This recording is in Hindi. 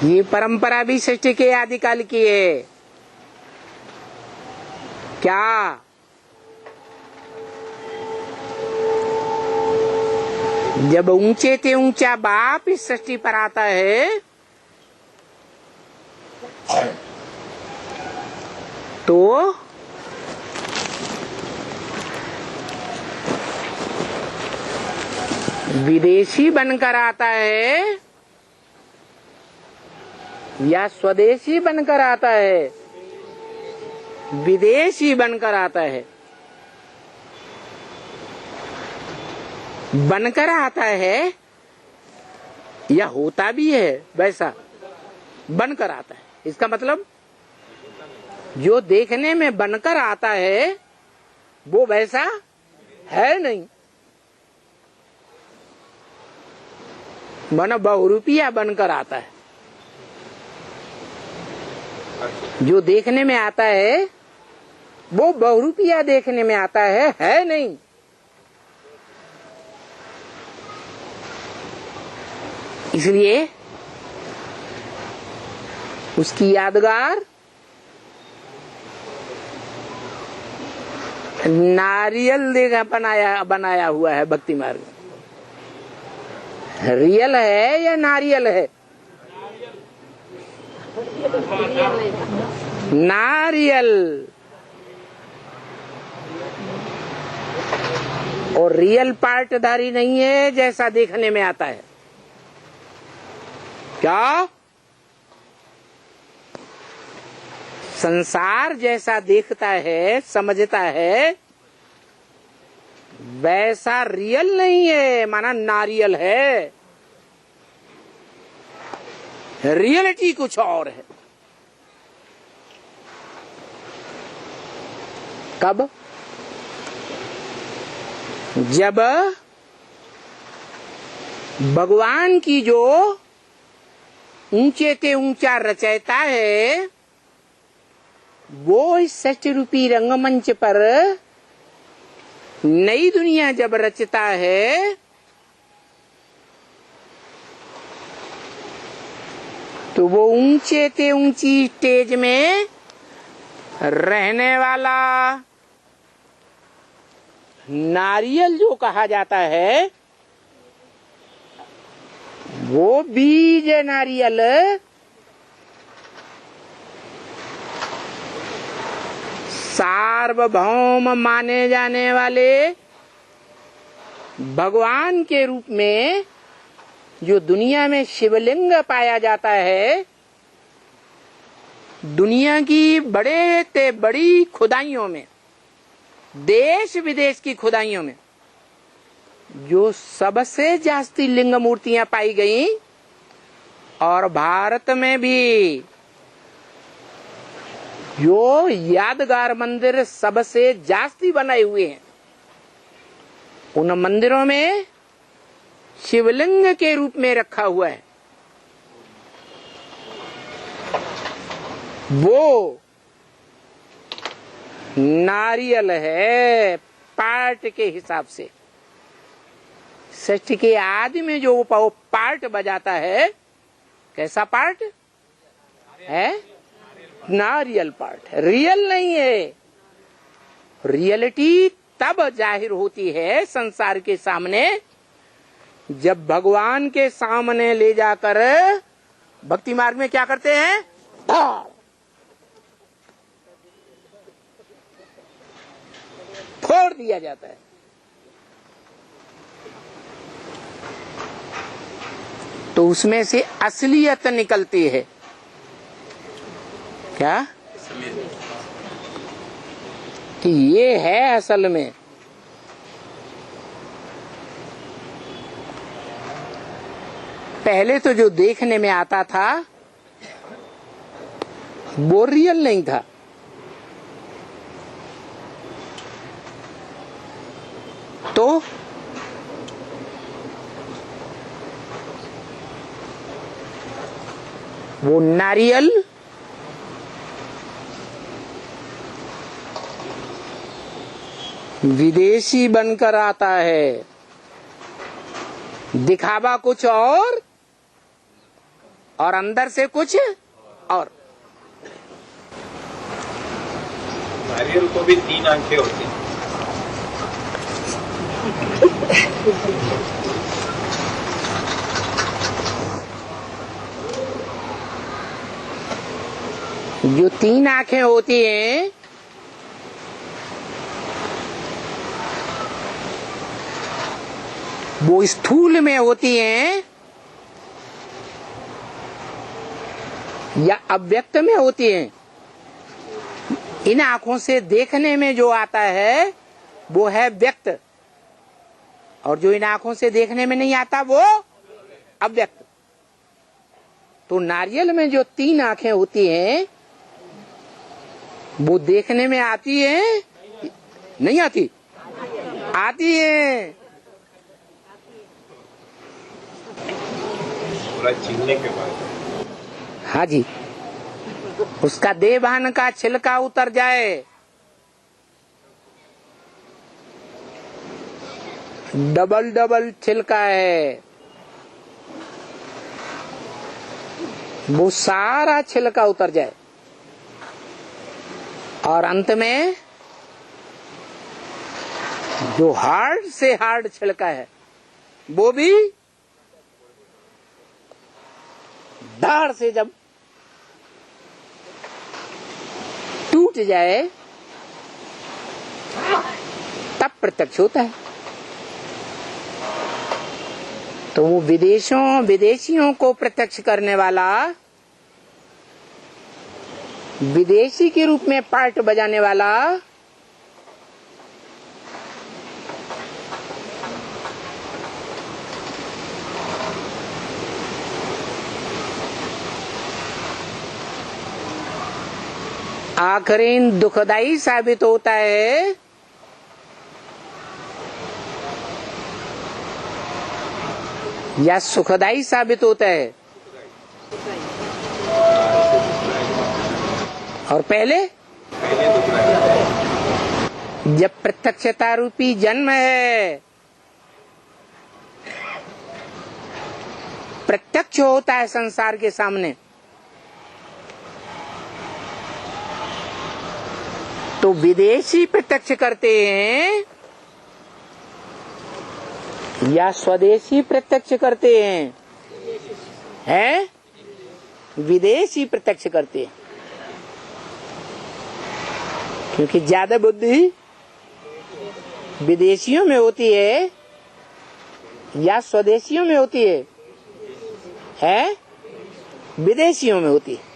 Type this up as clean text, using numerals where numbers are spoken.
ये परंपरा भी सृष्टि के आदिकाल की है। क्या जब ऊंचे से ऊंचा बाप इस सृष्टि पर आता है तो विदेशी बनकर आता है या स्वदेशी बनकर आता है? विदेशी बनकर आता है। बनकर आता है या होता भी है वैसा? बनकर आता है। इसका मतलब जो देखने में बनकर आता है वो वैसा है नहीं। मन बहुरूपिया बनकर आता है। जो देखने में आता है वो बहुरूपिया देखने में आता है नहीं। इसलिए उसकी यादगार नारियल देखा बनाया हुआ है भक्ति मार्ग में। रियल है या नारियल है? नारियल। और रियल पार्टधारी नहीं है जैसा देखने में आता है। क्या संसार जैसा देखता है समझता है वैसा रियल नहीं है, माना नारियल है। रियलिटी कुछ और है। कब? जब भगवान की जो ऊंचे से ऊंचा रचयिता है वो इस सृष्टि रूपी रंगमंच पर नई दुनिया जब रचता है तो वो ऊंचे से ऊंची स्टेज में रहने वाला नारियल जो कहा जाता है वो बीज नारियल सार्वभौम माने जाने वाले भगवान के रूप में जो दुनिया में शिवलिंग पाया जाता है, दुनिया की बड़े से बड़ी खुदाइयों में, देश विदेश की खुदाइयों में जो सबसे जास्ती लिंग मूर्तियां पाई गई और भारत में भी जो यादगार मंदिर सबसे जास्ती बनाए हुए हैं उन मंदिरों में शिवलिंग के रूप में रखा हुआ है वो नारियल है। पार्ट के हिसाब से सृष्टि के आदि में जो वो पार्ट बजाता है, कैसा पार्ट है? नारियल पार्ट। रियल नहीं है। रियलिटी तब जाहिर होती है संसार के सामने जब भगवान के सामने ले जाकर भक्ति मार्ग में क्या करते हैं? फोड़ दिया जाता है। तो उसमें से असलियत निकलती है। क्या? कि ये है असल में। पहले तो जो देखने में आता था वो रियल नहीं था। तो वो नारियल विदेशी बनकर आता है। दिखावा कुछ और अंदर से कुछ और। नारियल को भी 3 आंखें होती हैं। जो 3 आंखें होती हैं वो स्थूल में होती हैं या अव्यक्त में होती हैं। इन आंखों से देखने में जो आता है वो है व्यक्त, और जो इन आंखों से देखने में नहीं आता वो अव्यक्त। तो नारियल में जो 3 आंखें होती हैं वो देखने में आती है, नहीं आती? आती है। पूरा छीलने के बाद हाँ जी, उसका देवभान का छिलका उतर जाए, डबल डबल छिलका है, वो सारा छिलका उतर जाए और अंत में जो हार्ड से हार्ड छिलका है वो भी धार से जब टूट जाए तब प्रत्यक्ष होता है। तो वो विदेशियों को प्रत्यक्ष करने वाला, विदेशी के रूप में पार्ट बजाने वाला, आखिरी दुखदाई साबित होता है या सुखदाई साबित होता है। और पहले जब प्रत्यक्षता रूपी जन्म है, प्रत्यक्ष होता है संसार के सामने, तो विदेशी प्रत्यक्ष करते हैं या स्वदेशी प्रत्यक्ष करते हैं? हैं? विदेशी प्रत्यक्ष करते हैं, क्योंकि ज्यादा बुद्धि विदेशियों में होती है या स्वदेशियों में होती है? हैं? विदेशियों में होती है।